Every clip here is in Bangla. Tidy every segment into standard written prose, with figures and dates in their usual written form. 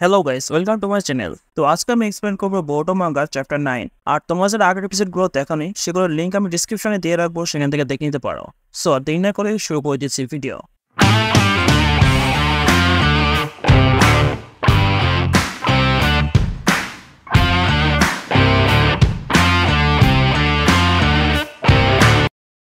Hello guys, welcome to my channel. তো আজকে আমি এক্সপ্লেন করবো বোরোটো মাঙ্গা চ্যাপ্টার 9। আর তোমার যারা আগের এপিসোডগুলো দেখানি সেগুলোর লিঙ্ক আমি ডিসক্রিপশনে দিয়ে রাখবো, সেখান থেকে দেখে নিতে পারো। সো দেরি না করে শুরু করে দিচ্ছি ভিডিও।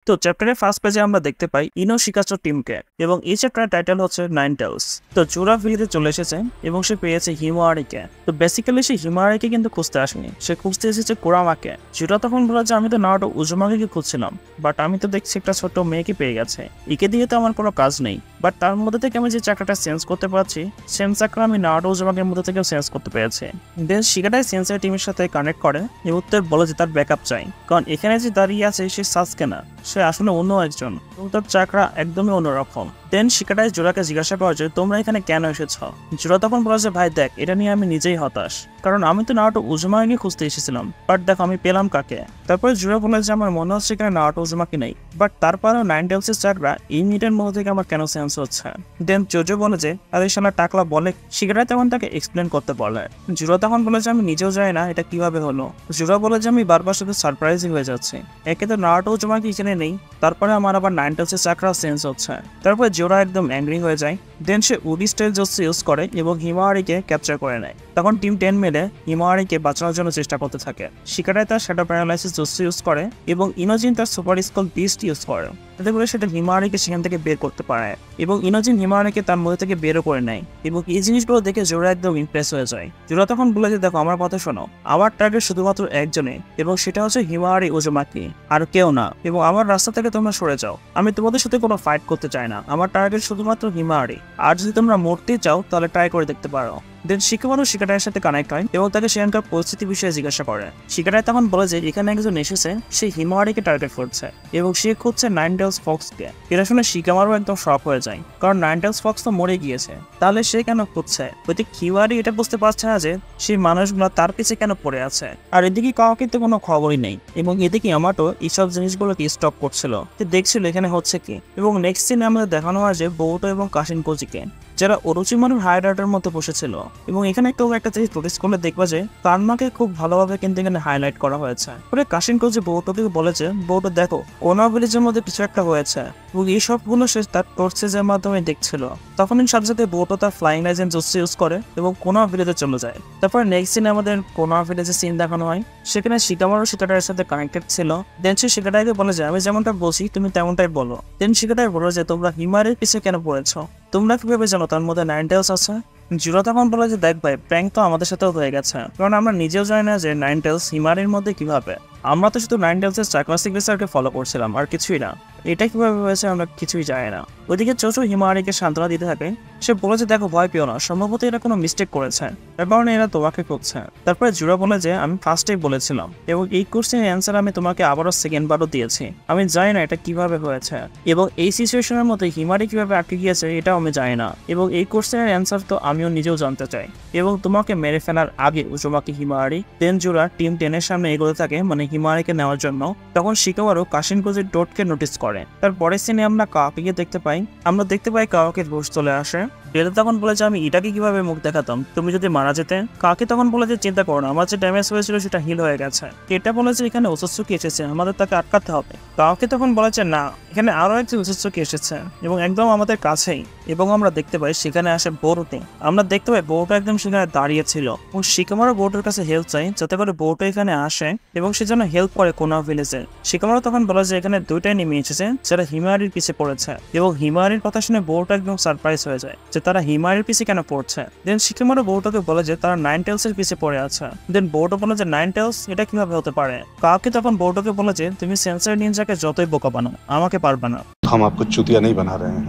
তো চ্যাপ্টারের ফার্স্ট পেজে আমরা দেখতে পাই ইনো শিকাচো টিমকে, এবং এই চ্যাপ্টারের টাইটেল হচ্ছে নাইন টেলস। তো জোরা ভিলিতে চলে এসেছে এবং সে পেয়েছে হিমোয়ারিকে। তো বেসিক্যালি সে হিমোয়ারিকে কিন্তু খুঁজতে আসেনি, সে খুঁজতে এসেছে কুরামাকে। জোরা তখন বলে যে আমি তো নারুটো উজুমাকে খুঁজছিলাম, বাট আমি তো দেখছি একটা ছোট্ট মেয়েকে পেয়ে গেছে, একে দিয়ে তো আমার কোনো কাজ নেই। বাট তার মধ্যে থেকে আমি যে চাকরাটা চেঞ্জ করতে পারছি, সেম চাকরা আমি নারুটো উজুমাকের মধ্যে থেকেও চেঞ্জ করতে পেরেছি। দেন শিকাটাই সেন্সের টিমের সাথে কানেক্ট করে এবং তার বলে যে তার ব্যাকআপ চাই, কারণ এখানে যে দাঁড়িয়ে আছে সে সাসকে না, সে আসলে অন্য একজন এবং তার চাকরা একদমই অন্যরকম। দেন শিকাটাই জোরাকে জিজ্ঞাসা করে যে তোমরা এখানে কেন এসেছ। জোরা তখন বলে যে ভাই দেখ, এটা নিয়ে আমি নিজেই হতাশ, কারণ আমি তো নারুটো উজুমাকে খুঁজতে এসেছিলাম, বাট দেখো আমি পেলাম কাকে। তারপরে জোরা বলে যে আমার মনে হচ্ছে এখানে নারুটো উজুমাকি নেই, বাট তারপরেও নাইন টেলসের চাকরা এই মিনিটের মধ্যে থেকে আমার কেন সেন্স হচ্ছে। দেন জোজো বলে যে আরে শালা টাকলা বলে। শিকাটাই তখন তাকে এক্সপ্লেন করতে বলে। জোরা তখন বলে যে আমি নিজেও জানি না এটা কিভাবে হলো। জোরা বলে যে আমি বারবার শুধু সারপ্রাইজই হয়ে যাচ্ছে, একে তো নারুটো উজুমাকি এখানে নেই, তারপরে আমার আবার নাইন টেলসের চাকরা সেন্স হচ্ছে। তারপরে জোরা একদম অ্যাংরি হয়ে যায়। দেন সে উডি স্টাইল জোস ইউজ করে এবং হিমাওয়ারিকে ক্যাপচার করে নেয়। তখন টিম 10 মিলে হিমাওয়ারিকে বাঁচানোর জন্য চেষ্টা করতে থাকে। শিকারাই তার শ্যাডো প্যারালাইসিস জোস ইউজ করে এবং ইনোজিন তার সুপার স্কল বিস্ট ইউজ করে, যাতে করে সেটা হিমাওয়ারিকে সেখান থেকে বের করতে পারে। এবং ইনোজিন হিমাওয়ারিকে তার মধ্যে থেকে বেরও করে নেয় এবং এই জিনিসগুলো দেখে জোরা একদম ইমপ্রেস হয়ে যায়। জোরা তখন বলে যে দেখো আমার কথা শোনো, আমার টার্গেট শুধুমাত্র একজনে এবং সেটা হচ্ছে হিমাওয়ারি উজুমাকি, আর কেউ না। এবং আমার রাস্তা থেকে তোমরা সরে যাও, আমি তোমাদের সাথে কোনো ফাইট করতে চাই না, আমার টার্গেট শুধুমাত্র হিমাওয়ারি। আর যদি তোমরা মরতে চাও তাহলে ট্রাই করে দেখতে পারো। দেন শিকামারু শিকাটাইয়ের সাথে কানেক্ট হয় এবং তাকে সেখানকার পরিস্থিতি বিষয়ে জিজ্ঞাসা করে। শিকাটাই তখন বলে যে এখানে একজন এসেছে, সে হিমাওয়ারিকে টার্গেট করছে এবং সে খুঁজছে নাইন টেলস ফক্সকে। এটা শুনে শিকামারু একদম শক হয়ে যায়, কারণ নাইন টেলস ফক্স তো মরে গিয়েছে, তাহলে সে কেন খুঁজছে। ওইদিকে হিমাওয়ারি এটা বুঝতে পারছে না যে সেই মানুষগুলো তার পিছে কেন পড়ে আছে। আর এদিকে কাউকে তো কোনো খবরই নেই এবং এদিকে আমাটো এইসব জিনিসগুলোকে স্টপ করছিল, দেখছিল এখানে হচ্ছে কি। এবং নেক্সট সিনে আমাদের দেখানো হয় যে বউটো এবং কাশিন কোজিকে, যারা অরুচিমারুর হাইলাইটার মধ্যে বসেছিল। এবং এখানে একটা জিনিস নোটিস করলে দেখবা যে কার্মাকে খুব ভালোভাবে কিন্তু এখানে হাইলাইট করা হয়েছে। পরে কাশিন কোজি বউটোকে বলেছে বউটো দেখো কোনা ভিলেজের মধ্যে কিছু একটা হয়েছে, এবং এই সবগুলো সে তার টর্চেজের মাধ্যমে দেখছিল। তখনই সাথে সাথে বউটো তার ফ্লাইং লাইজেন্স জোস ইউজ করে এবং কোনা ভিলেজে চলে যায়। তারপর নেক্সট সিনে আমাদের কোনা ভিলেজের সিন দেখানো হয়, সেখানে শিকামারু শিকাটার সাথে কানেক্টেড ছিল। দেন সে শিকাটাইকে বলে যে আমি যেমনটা বলছি তুমি তেমনটাই বলো। দেন শিকাটাই বলো যে তোমরা হিমারের পিছে কেন পড়েছ, তোমরা কিভাবে জানো তার মধ্যে নাইন টেলস আছে। জোরা তখন বলে যে দেখ ভাই, প্র্যাঙ্ক তো আমাদের সাথেও হয়ে গেছে, কারণ আমরা নিজেও জানি না যে নাইন টেলস হিমারির মধ্যে কিভাবে। আমরা তো শুধু নাইন টেলসের চাকরা সিগনেচারকে ফলো করছিলাম আর কিছুই না, এটা কিভাবে হয়েছে আমরা কিছুই জানি না। ওইদিকে চোচো হিমারিকে সান্ত্বনা দিতে থাকে। সে বলেছে দেখো ভয় পেও না, সম্ভবত এরা কোনো মিস্টেক করেছে, তার কারণে এরা তোমাকে করছে। তারপরে জোরা বলে যে আমি ফার্স্টেই বলেছিলাম এবং এই কোশ্চেনের অ্যান্সার আমি তোমাকে আবারও সেকেন্ডবারও দিয়েছি, আমি জানি না এটা কিভাবে হয়েছে এবং এই সিচুয়েশনের মধ্যে হিমারি কিভাবে আটকে গিয়েছে এটাও আমি জানি না, এবং এই কোশ্চেনের অ্যান্সার তো আমিও নিজেও জানতে চাই এবং তোমাকে মেরে ফেলার আগে উজুমাকি হিমারি। দেন জোরা টিম 10 এর সামনে এগোতে থাকে মানে হিমারিকে নেওয়ার জন্য। তখন শিকামারু কাশিন কোজির ডোটকে নোটিস করে। তারপরে সিনে আমরা কাওয়াকিকে দেখতে পাই, আমরা দেখতে পাই কাওয়াকির হুঁশ চলে আসে। ডেলে তখন বলে যে আমি এটাকে কিভাবে মুখ দেখাতাম তুমি যদি মারা যেতে। কাকে তখন বলে যে চিন্তা করো না, আমার যে ড্যামেজ হয়েছিল সেটা হিল হয়ে গেছে। এটা বলে যে এখানে ওসুৎসুকি এসেছে, আমাদের তাকে আটকাতে হবে। কাওয়াকি তখন বলেছে না, এখানে আরো একজন ওসুৎসুকি এসেছে এবং একদম আমাদের কাছেই। এবং আমরা দেখতে পাই সেখানে আসে বোরোটো। আমরা দেখতে পাই বোরোটো একদম সেখানে দাঁড়িয়ে ছিল এবং শিকামারু বোরোটোর কাছে হেল্প চাই, যাতে করে বোরোটো এখানে আসে এবং সে যেন হেল্প করে কোনা ভিলেজে। শিকামারু তখন বলে যে এখানে দুইটাই নেমে এসেছে যারা হিমারির পিছে পড়েছে, এবং হিমারির কথা শুনে বোরোটো একদম সারপ্রাইজ হয়ে যায় যে তারা হিমারির পিছে কেন পড়ছে। দেন শিকামারু বোরোটোকে বলে যে তারা নাইন টেলস এর পিছে পড়ে আছে। দেন বোরোটো বলে যে নাইন টেলস এটা কিভাবে হতে পারে। কাওয়াকি তখন বোরোটোকে বলে যে তুমি সেন্সর নিনজাকে যতই বোকা বানাও আমাকে পারবে না। हम आपको चूतिया नहीं बना रहे हैं,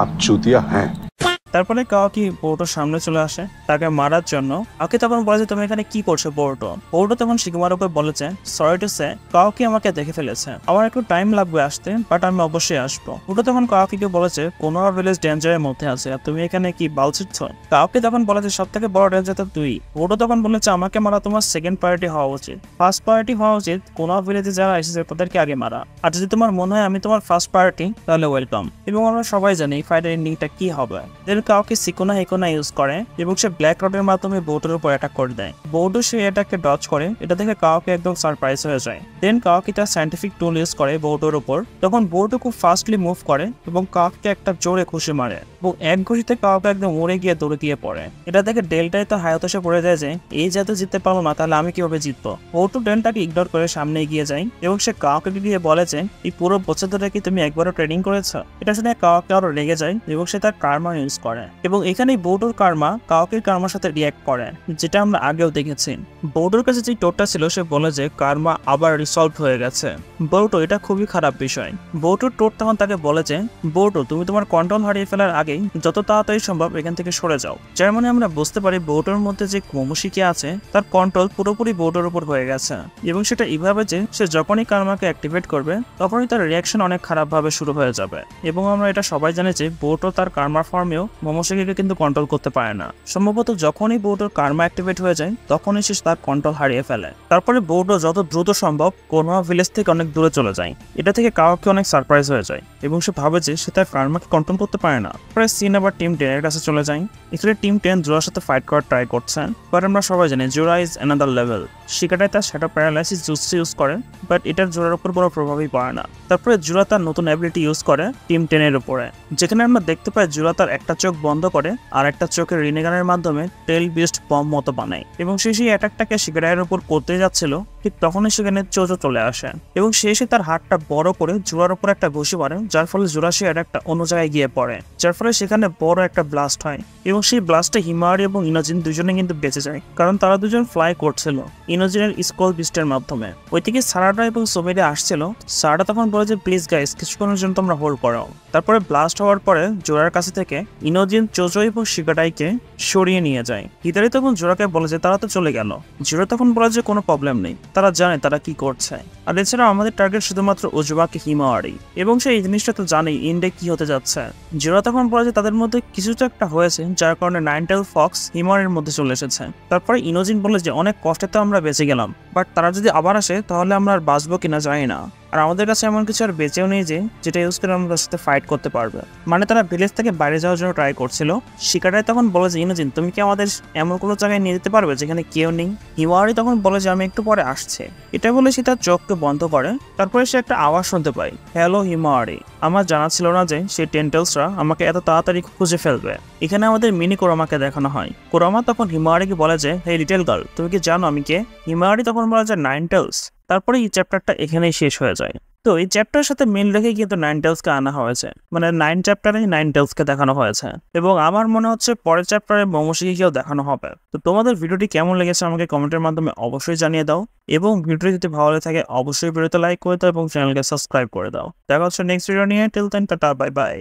आप चूतिया हैं। তারপরে কাওয়াকি বোরোটোর সামনে চলে আসে তাকে মারার জন্য। কাওয়াকি তখন বলে যে তুমি এখানে কি করছো বোরোটো। বোরোটো তখন শিকামারুকে বলেছে সরি টু সে কাওয়াকি আমাকে দেখে ফেলেছে, আমার একটু টাইম লাগবে আসতে, বাট আমি অবশ্যই আসবো। বোরোটো তখন কাওয়াকিকে বলেছে কোনোয়া ভিলেজ ডেঞ্জারের মধ্যে আছে আর তুমি এখানে কি বাল ছিটছ। কাওয়াকি তখন বলে যে সব থেকে বড় ডেঞ্জার তো তুই। বোরোটো তখন বলেছে আমাকে মারা তোমার সেকেন্ড প্রায়োরিটি হওয়া উচিত, ফার্স্ট প্রায়োরিটি হওয়া উচিত কোনোয়া ভিলেজে যারা এসেছে তাদেরকে আগে মারা। আর যদি তোমার মনে হয় আমি তোমার ফার্স্ট প্রায়োরিটি তাহলে ওয়েলকাম। এবং আমরা সবাই জানি এই ফাইটের এন্ডিংটা কি হবে। দেন দেন কাউকে সিকোনা হেকোনা ইউজ করে এবং সে ব্ল্যাক রডের মাধ্যমে বোর্ডের উপর অ্যাটাক করে দেয়। বোর্ডও সেই অ্যাটাককে ডজ করে, এটা দেখে কাউকে একদম সারপ্রাইজ হয়ে যায়। দেন কাউকে তার সাইন্টিফিক টুল ইউজ করে বোর্ডের উপর, তখন বোর্ডও খুব ফাস্টলি মুভ করে এবং কাউকে একটা জোরে ঘুষি মারে এবং এক ঘুষিতে কাউকে একদম উড়ে গিয়ে দৌড়ে গিয়ে পড়ে। এটা দেখে ডেল্টায় তো হায়তাশে পড়ে যায় যে এই যাতে জিততে পারলো না তাহলে আমি কিভাবে জিতবো। বোর্ডও ডেল্টাকে ইগনোর করে সামনে এগিয়ে যায় এবং সে কাউকে গিয়ে বলে যে এই পুরো বছর ধরে কি তুমি একবারও ট্রেনিং করেছো। এটা শুনে কাউকে আরো রেগে যায় এবং সে তার কার্মা ইউজ করে এবং এখানেই বোর্ডোর কার্মা কাউকের কার্মার সাথে রিয়াক্ট করে, যেটা আমরা আগেও দেখেছি। বোর্ডোর কাছে যে টোটটা ছিল সে বলে যে কার্মা আবার রিসলভ হয়ে গেছে। বোর্ডো এটা খুবই খারাপ বিষয়। বোর্ডোর টোট তখন তাকে বলে যে বোর্ডো তুমি তোমার কন্ট্রোল হারিয়ে ফেলার আগেই যত তাড়াতাড়ি সম্ভব এখান থেকে সরে যাও। যার মানে আমরা বুঝতে পারি বোর্ডোর মধ্যে যে মোমোশিকি আছে তার কন্ট্রোল পুরোপুরি বোর্ডোর উপর হয়ে গেছে এবং সেটা এইভাবে যে সে যখনই কার্মাকে অ্যাক্টিভেট করবে তখনই তার রিয়াকশন অনেক খারাপভাবে শুরু হয়ে যাবে। এবং আমরা এটা সবাই জানি যে বোর্ডো তার কার্মার ফর্মেও মোমোশিকিকে কিন্তু কন্ট্রোল করতে পারে না। সম্ভবত যখনই বোর্ডোর কার্মা অ্যাক্টিভেট হয়ে যায় তখনই সে তার কন্ট্রোল হারিয়ে ফেলে। তারপরে বোর্ডো যত দ্রুত সম্ভব কোনোয়া ভিলেজ থেকে অনেক দূরে চলে যায়। এটা থেকে কাউকে অনেক সারপ্রাইজ হয়ে যায় এবং সে ভাবে যে সে তার কার্মাকে কন্ট্রোল করতে পারে না। পরে সিন আবার টিম 10 এর কাছে চলে যায়। এখানে টিম 10 জোরার সাথে ফাইট করার ট্রাই করছে, বাট আমরা সবাই জানি জোরা ইজ অ্যানাদার লেভেল। শিকাটাই তার শ্যাডো প্যারালাইসিস জুৎসু ইউজ করে, বাট এটার জোরার উপর বড় প্রভাবই পড়ে না। তারপরে জোরা তার নতুন অ্যাবিলিটি ইউজ করে টিম 10 এর উপরে, যেখানে আমরা দেখতে পাই জোরা তার একটা চোখ বন্ধ করে আর একটা চোখের রিনেগানের মাধ্যমে টেল বিস্ট বম মতো বানায় এবং সে সেই অ্যাটাকটাকে শিকাটাইয়ের উপর করতে যাচ্ছিল, ঠিক তখনই সেখানে চোজো চলে আসে এবং সে এসে তার হাতটা বড় করে জোরার উপর একটা ঘুষি মারে, যার ফলে জোরা সে অ্যাটাকটা অন্য জায়গায় গিয়ে পড়ে, যার ফলে সেখানে বড় একটা ব্লাস্ট হয় এবং সেই ব্লাস্টে হিমাওয়ারি এবং ইনোজিন দুজনে কিন্তু বেঁচে যায়, কারণ তারা দুজন ফ্লাই করছিল ইনোজিনের স্কল বিস্টের মাধ্যমে। ওইদিকে সারাটা এবং সোমেরি আসছিল। সারাটা তখন বলে যে প্লিজ গাইস কিছুক্ষণের জন্য তোমরা হোল্ড করো। তারপরে ব্লাস্ট হওয়ার পরে জোরার কাছে থেকে ইনোজিন চোজো এবং শিকাটাইকে সরিয়ে নিয়ে যায়। হিতারি তখন জোরাকে বলে যে তারা তো চলে গেল। জোরা তখন বলে যে কোনো প্রবলেম নেই, তারা জানে তারা কি করছে, আর এছাড়া আমাদের টার্গেট শুধুমাত্র ওজুবাকে হিমাওয়ারি এবং সে এই জিনিসটা তো জানেই ইন্ডে কি হতে যাচ্ছে। জোরা তখন বলে যে তাদের মধ্যে কিছুটা একটা হয়েছে যার কারণে নাইনটেল ফক্স হিমাওয়ারির মধ্যে চলে এসেছে। তারপরে ইনোজিন বলে যে অনেক কষ্টে তো আমরা বেঁচে গেলাম, বাট তারা যদি আবার আসে তাহলে আমরা আর বাঁচবো কিনা জানি না, আর আমাদের কাছে এমন কিছু আর বেঁচেও নেই যে যেটা ইউজ করে আমরা তার সাথে ফাইট করতে পারবে। মানে তারা ভিলেজ থেকে বাইরে যাওয়ার জন্য ট্রাই করছিল। শিকাটাই তখন বলে যে ইনোজিন তুমি কি আমাদের এমন কোনো জায়গায় নিয়ে যেতে পারবে যেখানে কেউ নেই। হিমাওয়ারি তখন বলে যে আমি একটু পরে আসছে। এটা বলে সে তার চোখকে বন্ধ করে। তারপরে সে একটা আওয়াজ শুনতে পায়, হ্যালো হিমাওয়ারি। আমার জানা ছিল না যে সেই টেন্টেলসরা আমাকে এত তাড়াতাড়ি খুঁজে ফেলবে। এখানে আমাদের মিনি কোরামাকে দেখানো হয়। কোরামা তখন হিমাওয়ারিকে বলে যে হে লিটল গার্ল তুমি কি জানো আমি কে। হিমাওয়ারি তখন বলে যে নাইনটেলস। তারপরে এই চ্যাপ্টারটা এখানেই শেষ হয়ে যায়। তো এই চ্যাপ্টারের সাথে মিল রেখে কিন্তু নাইনটেলসকে আনা হয়েছে, মানে 9 চ্যাপ্টারে নাইনটেলসকে দেখানো হয়েছে এবং আমার মনে হচ্ছে পরের চ্যাপ্টারে মোমোশিকিকেও দেখানো হবে। তো তোমাদের ভিডিওটি কেমন লেগেছে আমাকে কমেন্টের মাধ্যমে অবশ্যই জানিয়ে দাও এবং ভিডিওটি যদি ভালো লাগে অবশ্যই ভিডিওতে লাইক করে দাও এবং চ্যানেলকে সাবস্ক্রাইব করে দাও। দেখা হচ্ছে নেক্সট ভিডিও নিয়ে। Till then tata bye by.